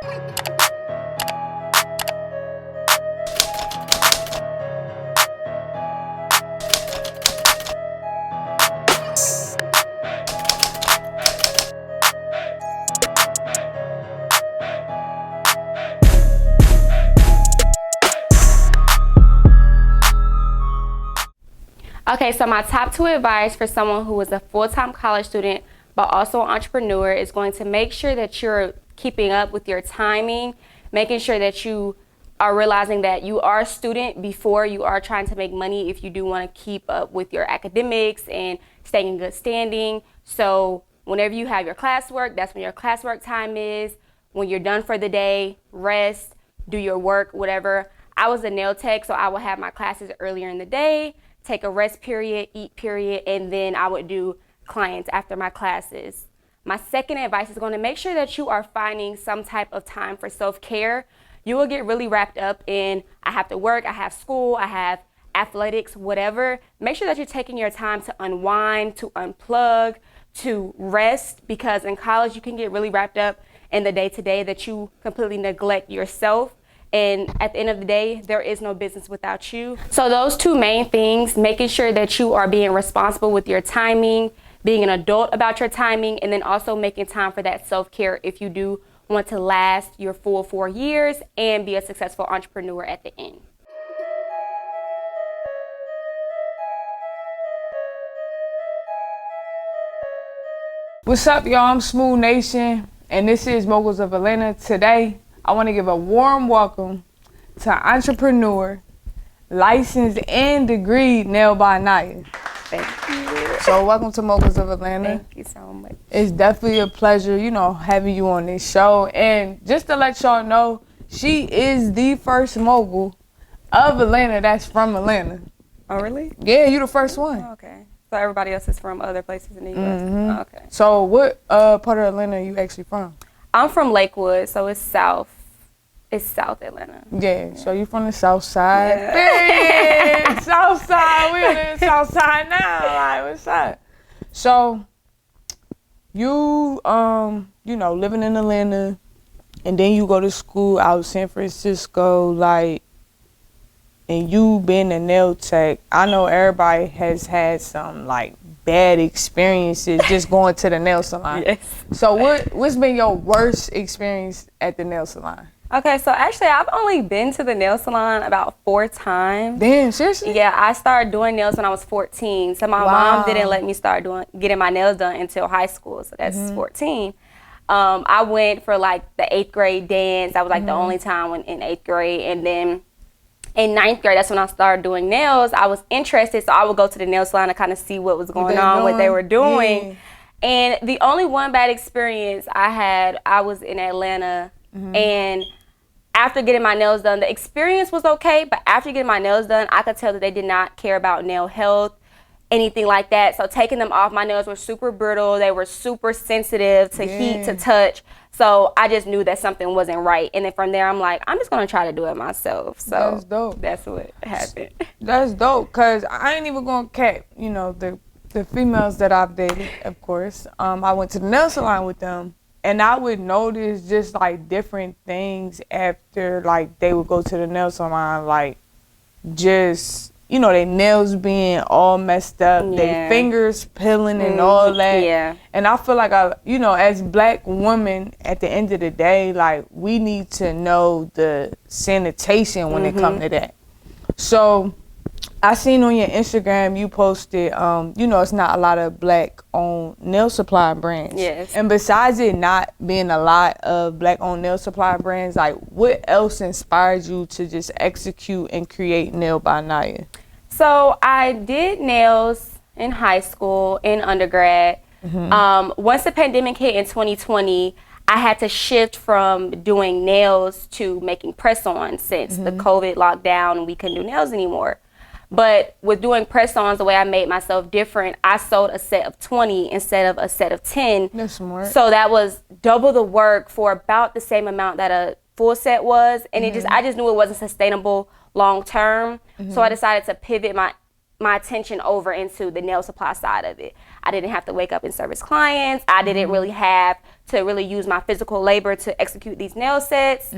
Okay, so my top 2 advice for someone who is a full-time college student but also an entrepreneur is going to make sure that you're keeping up with your timing, making sure that you are realizing that you are a student before you are trying to make money if you do want to keep up with your academics and staying in good standing. So whenever you have your classwork, that's when your classwork time is. When you're done for the day, rest, do your work, whatever. I was a nail tech, so I would have my classes earlier in the day, take a rest period, eat period, and then I would do clients after my classes. My second advice is going to make sure that you are finding some type of time for self-care. You will get really wrapped up in, I have to work, I have school, I have athletics, whatever. Make sure that you're taking your time to unwind, to unplug, to rest, because in college you can get really wrapped up in the day-to-day that you completely neglect yourself. And at the end of the day, there is no business without you. So those 2 main things, making sure that you are being responsible with your timing, being an adult about your timing, and then also making time for that self-care if you do want to last your full 4 years and be a successful entrepreneur at the end. What's up, y'all? I'm Smooth Nation, and this is Moguls of Atlanta. Today, I want to give a warm welcome to entrepreneur, licensed and degreed nail by Nya. Thank you. So welcome to Moguls of Atlanta. Thank you so much. It's definitely a pleasure, having you on this show. And just to let y'all know, she is the first mogul of Atlanta that's from Atlanta. Oh, really? Yeah, you the first one. Oh, okay. So everybody else is from other places in the U.S.? Mm-hmm. Oh, okay. So what part of Atlanta are you actually from? I'm from Lakewood, so it's South Atlanta. Yeah, so you from the South Side. Yeah. Period. South Side. We in the South Side now. Like, what's up? So you living in Atlanta, and then you go to school out in San Francisco, and you been a nail tech. I know everybody has had some bad experiences just going to the nail salon. Yes. So what's been your worst experience at the nail salon? Okay, so actually I've only been to the nail salon about 4 times. Damn, seriously? Yeah, I started doing nails when I was 14. So my mom didn't let me start getting my nails done until high school. So that's 14. I went for the 8th grade dance. That was the only time in 8th grade. And then in 9th grade, that's when I started doing nails. I was interested, so I would go to the nail salon to kind of see what was going on, what they were doing. Yeah. And the only one bad experience I had, I was in Atlanta, and after getting my nails done, the experience was okay, but after getting my nails done, I could tell that they did not care about nail health, anything like that. So taking them off, my nails were super brittle. They were super sensitive to heat, to touch. So I just knew that something wasn't right. And then from there, I'm like, I'm just going to try to do it myself. So that's dope. That's what happened. That's dope, because I ain't even going to cap, the females that I've dated, of course. I went to the nail salon with them. And I would notice just different things after they would go to the nail salon, just their nails being all messed up, their fingers peeling and all that. Yeah. And I feel like as Black women, at the end of the day, we need to know the sanitation when it comes to that. So I seen on your Instagram you posted, it's not a lot of Black-owned nail supply brands. Yes. And besides it not being a lot of Black-owned nail supply brands, what else inspired you to just execute and create Nail by Nya? So I did nails in high school, in undergrad. Once the pandemic hit in 2020, I had to shift from doing nails to making press-ons since the COVID lockdown and we couldn't do nails anymore. But with doing press-ons, the way I made myself different, I sold a set of 20 instead of a set of 10. That's smart. So that was double the work for about the same amount that a full set was. And I just knew it wasn't sustainable long term. So I decided to pivot my my attention over into the nail supply side of it. I didn't have to wake up and service clients. I didn't really have to really use my physical labor to execute these nail sets.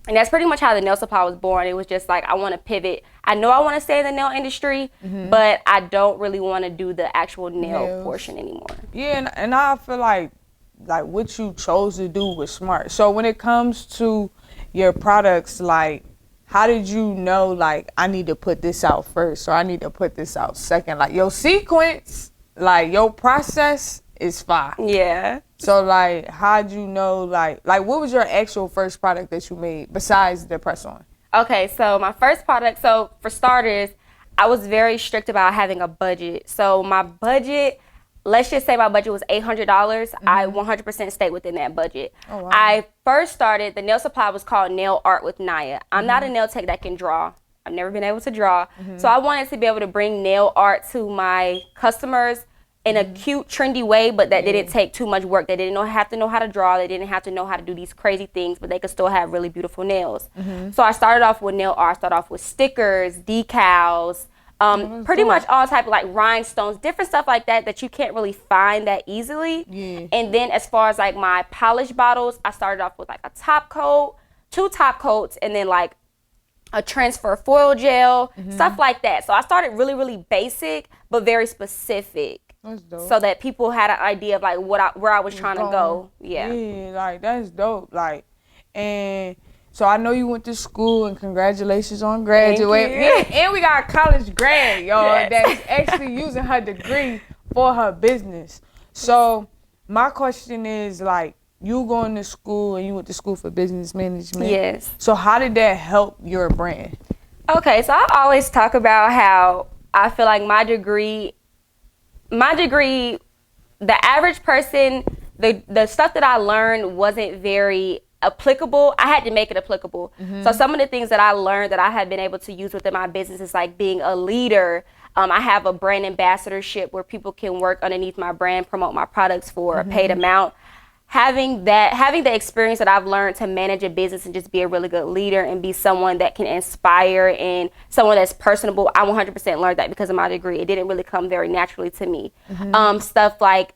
And that's pretty much how the nail supply was born. It was just like, I want to pivot. I know I want to stay in the nail industry, but I don't really want to do the actual nail portion anymore. Yeah, and I feel like what you chose to do was smart. So when it comes to your products, like, how did you know, like, I need to put this out first or I need to put this out second? Like, your sequence, like, your process is fire. Yeah. So, like, how'd you know, like what was your actual first product that you made besides the press-on? Okay, so my first product, so for starters, I was very strict about having a budget. So my budget, let's just say my budget was $800. I 100% stayed within that budget. Oh, wow. I first started, the nail supply was called Nail Art with Nya. I'm not a nail tech that can draw. I've never been able to draw. So I wanted to be able to bring nail art to my customers in a cute, trendy way, but that didn't take too much work. They didn't have to know how to draw. They didn't have to know how to do these crazy things, but they could still have really beautiful nails. So I started off with nail art. I started off with stickers, decals, pretty much all type of like rhinestones, different stuff like that that you can't really find that easily. And then as far as like my polish bottles, I started off with like a top coat, 2 top coats, and then like a transfer foil gel, stuff like that. So I started really, really basic, but very specific. That's dope. So that people had an idea of like where I was trying to go. Yeah, like that's dope. Like, and so I know you went to school, and congratulations on graduating. Yeah, and we got a college grad, y'all, that's actually using her degree for her business. So my question is, like, you going to school and you went to school for business management. Yes. So how did that help your brand? Okay, so I always talk about how I feel like my degree, the average person, the stuff that I learned wasn't very applicable. I had to make it applicable. So some of the things that I learned that I have been able to use within my business is like being a leader. I have a brand ambassadorship where people can work underneath my brand, promote my products for a paid amount. Having the experience that I've learned to manage a business and just be a really good leader and be someone that can inspire and someone that's personable, I 100% learned that because of my degree. It didn't really come very naturally to me. Stuff like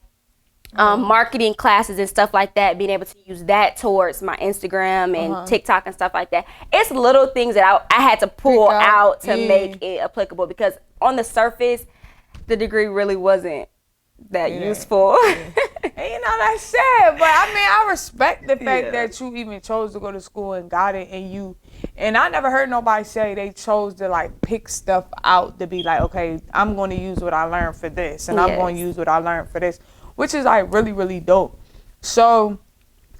marketing classes and stuff like that, being able to use that towards my Instagram and TikTok and stuff like that. It's little things that I had to pull out to make it applicable, because on the surface, the degree really wasn't that useful. And you know, that's sad, but I mean, I respect the fact that you even chose to go to school and got it, and I never heard nobody say they chose to like pick stuff out to be like, okay, I'm going to use what I learned for this, and I'm going to use what I learned for this, which is like really, really dope. So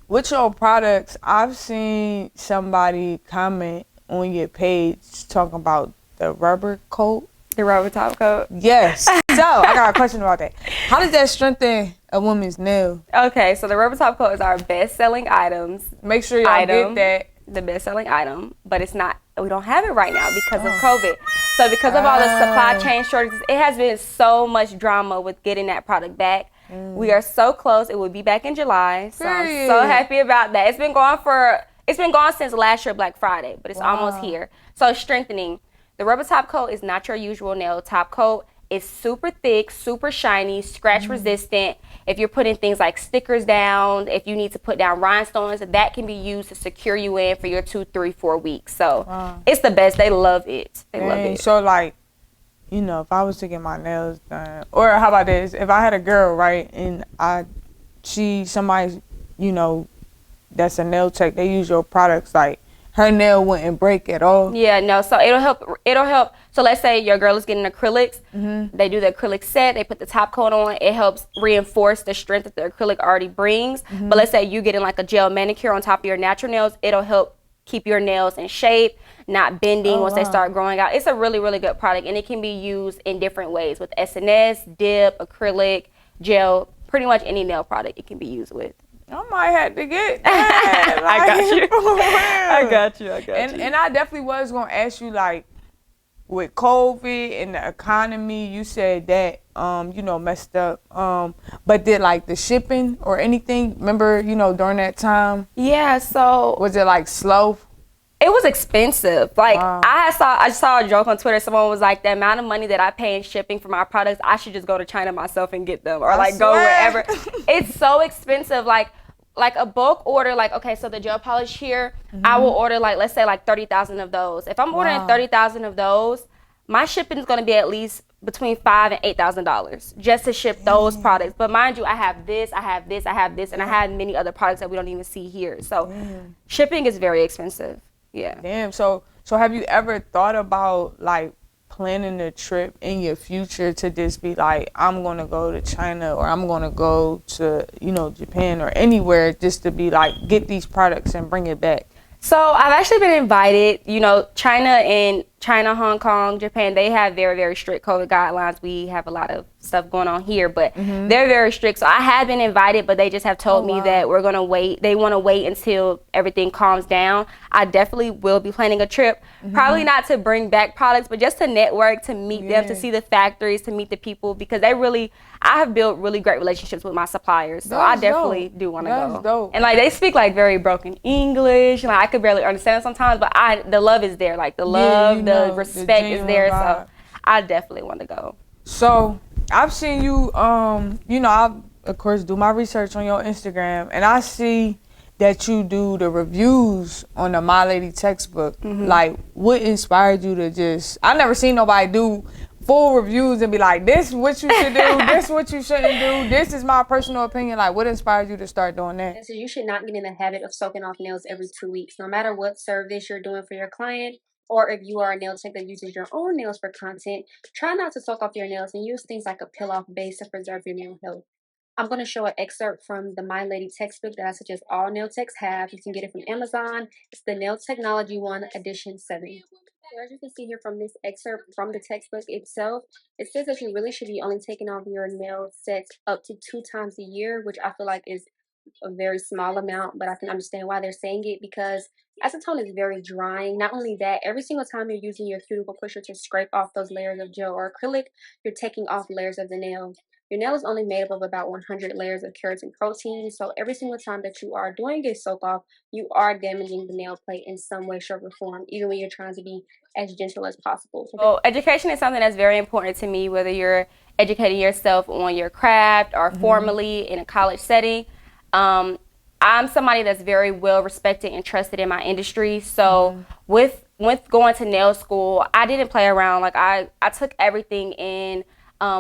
with your products, I've seen somebody comment on your page talking about the rubber coat. The rubber top coat? Yes. So I got a question about that. How does that strengthen a woman's nail? Okay, so the rubber top coat is our best-selling items. Make sure y'all get that. The best-selling item, but it's not. We don't have it right now because of COVID. So because of all the supply chain shortages, it has been so much drama with getting that product back. We are so close. It will be back in July. So I'm so happy about that. It's been gone since last year Black Friday, but it's almost here. So strengthening. The rubber top coat is not your usual nail top coat. It's super thick, super shiny, scratch resistant. If you're putting things like stickers down, if you need to put down rhinestones, that can be used to secure you in for your 2, 3, 4 weeks. So it's the best. They love it. They love it. So like, you know, if I was to get my nails done, or how about this? If I had a girl, right, and somebody, you know, that's a nail tech, they use your products, like, her nail wouldn't break at all. Yeah, no. So it'll help. So let's say your girl is getting acrylics. They do the acrylic set. They put the top coat on. It helps reinforce the strength that the acrylic already brings. But let's say you getting like a gel manicure on top of your natural nails. It'll help keep your nails in shape, not bending once they start growing out. It's a really, really good product, and it can be used in different ways with SNS, dip, acrylic, gel, pretty much any nail product it can be used with. I might have to get that. Like, I got you. And I definitely was going to ask you, like, with COVID and the economy, you said that, you know, messed up. But did, like, the shipping or anything, remember, you know, during that time? Yeah, so. Was it, like, slow? It was expensive. Like, Wow. I saw a joke on Twitter. Someone was like, the amount of money that I pay in shipping for my products, I should just go to China myself and get them, or I like go swear. wherever. It's so expensive. Like a bulk order, like, okay, so the gel polish here, I will order, like, let's say like 30,000 of those. If I'm ordering Wow. 30,000 of those, my shipping is going to be at least between $5,000 and $8,000 just to ship those products. But mind you, I have this, I have this, I have this, and I have many other products that we don't even see here. So shipping is very expensive. Yeah. Damn. So have you ever thought about like planning a trip in your future to just be like, I'm gonna go to China, or I'm gonna go to, you know, Japan or anywhere, just to be like, get these products and bring it back? So I've actually been invited. You know, China, Hong Kong, Japan, they have very, very strict COVID guidelines. We have a lot of stuff going on here, but they're very strict. So I have been invited, but they just have told me that we're going to wait. They want to wait until everything calms down. I definitely will be planning a trip, probably not to bring back products, but just to network, to meet them, to see the factories, to meet the people, because I have built really great relationships with my suppliers. So I definitely do want to go. That's dope. And like, they speak like very broken English, and like, I could barely understand it sometimes, but the love is there. Like, the love, the respect is there. So I definitely want to go. So I've seen you, you know, I of course do my research on your Instagram, and I see that you do the reviews on the My Lady textbook. Like, what inspired you to just? I never seen nobody do full reviews and be like, this is what you should do, this is what you shouldn't do, this is my personal opinion. Like, what inspired you to start doing that? So you should not get in the habit of soaking off nails every 2 weeks, no matter what service you're doing for your client. Or if you are a nail tech that uses your own nails for content, try not to soak off your nails and use things like a peel-off base to preserve your nail health. I'm going to show an excerpt from the My Lady textbook that I suggest all nail techs have. You can get it from Amazon. It's the Nail Technology 1 Edition 7. So as you can see here from this excerpt from the textbook itself, it says that you really should be only taking off your nail sets up to 2 times a year, which I feel like is a very small amount, but I can understand why they're saying it, because acetone is very drying. Not only that, every single time you're using your cuticle pusher to scrape off those layers of gel or acrylic, you're taking off layers of the nail. Your nail is only made up of about 100 layers of keratin protein, so every single time that you are doing a soak off, you are damaging the nail plate in some way, shape, or form, even when you're trying to be as gentle as possible. So education is something that's very important to me, whether you're educating yourself on your craft or formally in a college setting. I'm somebody that's very well respected and trusted in my industry. So with going to nail school, I didn't play around. Like, I took everything in.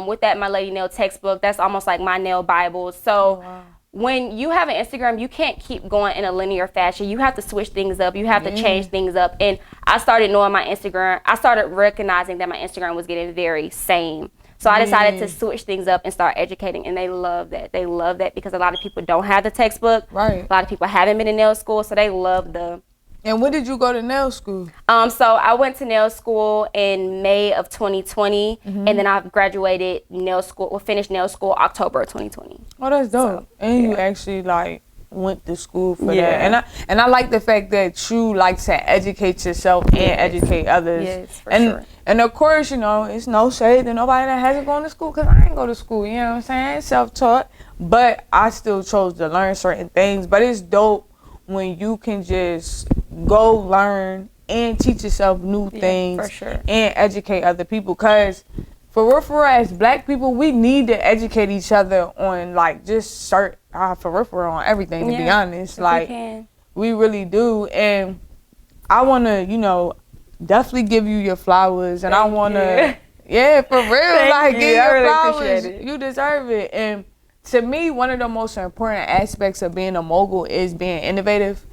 With that My Lady Nail textbook, that's almost like my nail Bible. So when you have an Instagram, you can't keep going in a linear fashion. You have to switch things up. You have to change things up. And I started knowing my Instagram. I started recognizing that my Instagram was getting very same. So I decided to switch things up and start educating, and they love that. They love that because a lot of people don't have the textbook. Right. A lot of people haven't been in nail school, so they love the. And when did you go to nail school? So I went to nail school in May of 2020, and then I graduated nail school, finished nail school October of 2020. Oh, that's dope. So, and you actually like went to school for that. And I like the fact that you like to educate yourself and educate others. Yes, for and sure. And of course, you know, it's no shade to nobody that hasn't gone to school, because I ain't go to school, you know what I'm saying? I ain't self-taught, but I still chose to learn certain things. But it's dope when you can just go learn and teach yourself new things, for sure, and educate other people. Because for real, as black people, we need to educate each other on like just certain, for real, on everything, to be honest. Like, we really do. And I want to, you know, definitely give you your flowers. And I want to, for real, like, give you your flowers. You deserve it. And to me, one of the most important aspects of being a mogul is being innovative.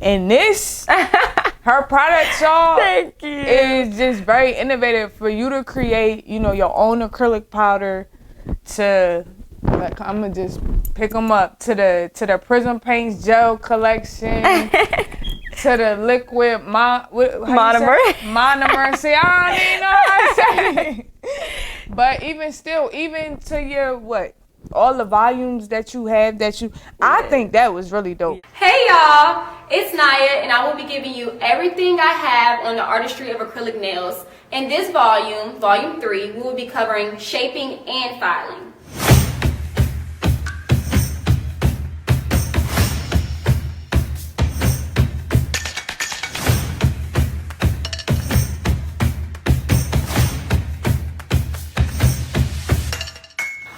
And this, her product, y'all, is just very innovative for you to create, you know, your own acrylic powder to, like, I'm going to just pick them up, to the Prism Paints gel collection, to the liquid monomer. Monomer. See, I don't even know how to say it. But even still, even to your, all the volumes that you have, I think that was really dope. Hey y'all, it's Nya, and I will be giving you everything I have on the artistry of acrylic nails. In this volume, volume 3, we will be covering shaping and filing.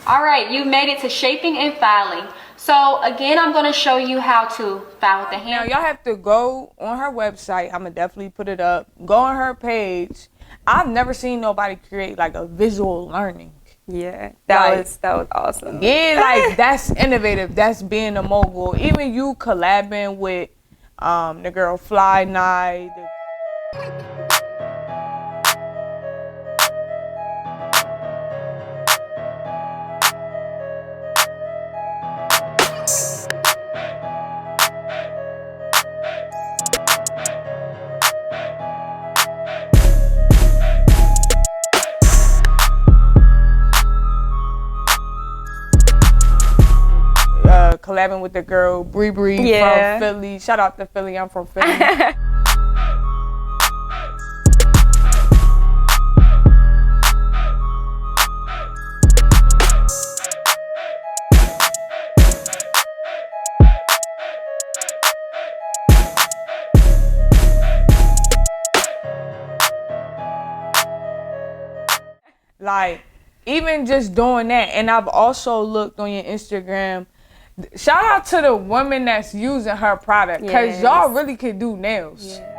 All right, you made it to shaping and filing. So again, I'm going to show you how to file with the Now, hand. y'all have to go on her website. I'm going to definitely put it up. Go on her page. I've never seen nobody create like a visual learning. Yeah, that Like, was awesome. Yeah, like that's innovative. That's being a mogul. Even you collabing with the girl By Nya. Collabing with the girl Bree Yeah. from Philly. Shout out to Philly. I'm from Philly. Like, even just doing that. And I've also looked on your Instagram. Shout out to the woman that's using her product, because Yes. y'all really could do nails. Yeah.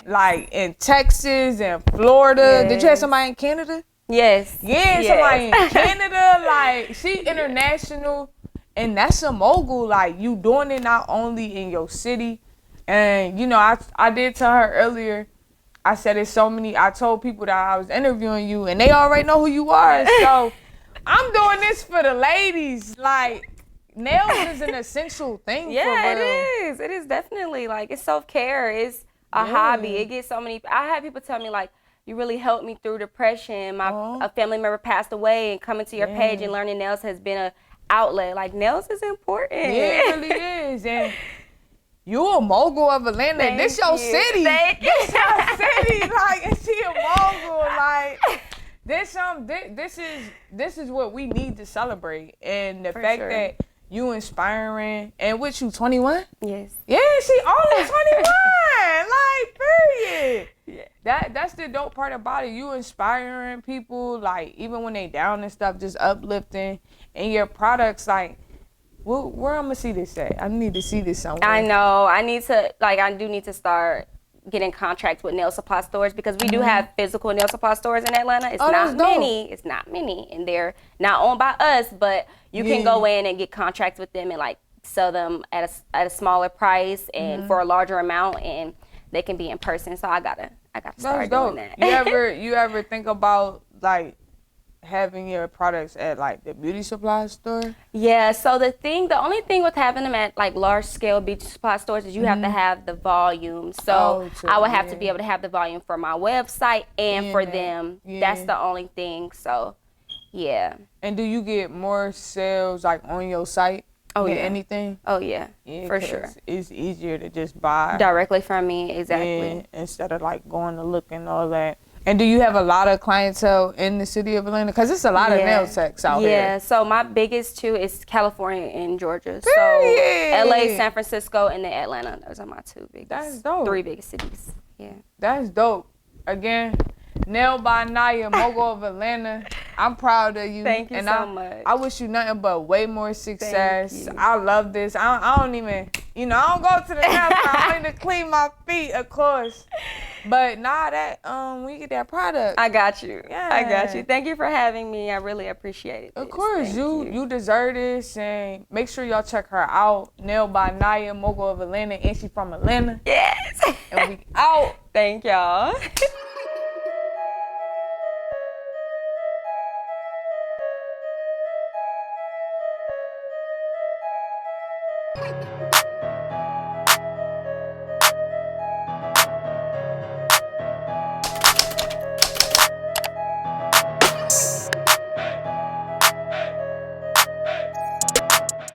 Like in Texas and Florida. Yes. Did you have somebody in Canada? Yes. Yeah, Yes. somebody in Canada. Like, she international, and that's a mogul. Like, you doing it not only in your city. And, you know, I did tell her earlier, I said it's so many, I told people that I was interviewing you, and they already know who you are. So, I'm doing this for the ladies. Like, nails is an essential thing for Yeah, real. it is. It is definitely, like, it's self-care. It's a hobby. It gets so many. I had people tell me, like, you really helped me through depression. A family member passed away, and coming to your page and learning nails has been a outlet. Like, nails is important. Yeah, it really is. And you a mogul of Atlanta. Thank This your you. city. Thank you. This your city. Like, and she a mogul. Like, this is what we need to celebrate. And the fact sure. that you inspiring, and with you 21? Yes. Yeah, she only 21. Like, period. Yeah. That's the dope part about it. You inspiring people, like, even when they down and stuff, just uplifting. And your products, like, where I'm gonna see this at? I need to see this somewhere. I know. I do need to start getting contracts with nail supply stores, because we do have physical nail supply stores in Atlanta. It's not many. It's not many, and they're not owned by us, but you can go in and get contracts with them and, like, sell them at a smaller price and for a larger amount, and they can be in person. So I gotta start doing that. You ever think about, like, having your products at, like, the beauty supply store? Yeah, so the only thing with having them at, like, large scale beauty supply stores is you have to have the volume. So I would have to be able to have the volume for my website and for them. Yeah. That's the only thing. So yeah. And do you get more sales, like, on your site than anything? Oh yeah, for 'cause sure. It's easier to just buy Directly from me, exactly. instead of, like, going to look and all that. And do you have a lot of clientele in the city of Atlanta? Because it's a lot of nail techs out here. Yeah, so my biggest two is California and Georgia. Period. So LA, San Francisco, and then Atlanta. Those are my two biggest. That's dope. 3 biggest cities. Yeah. That's dope. Again, Nail By Nya, mogul of Atlanta. I'm proud of you. Thank you so much. I wish you nothing but way more success. Thank you. I love this. I don't even, I don't go to the nail salon. I need to clean my feet, of course. But when you get that product. I got you. Yeah. I got you. Thank you for having me. I really appreciate it. Of course, Thank you deserve this, and make sure y'all check her out. Nail By Nya, mogul of Atlanta, and she from Atlanta. Yes. And we out. Thank y'all.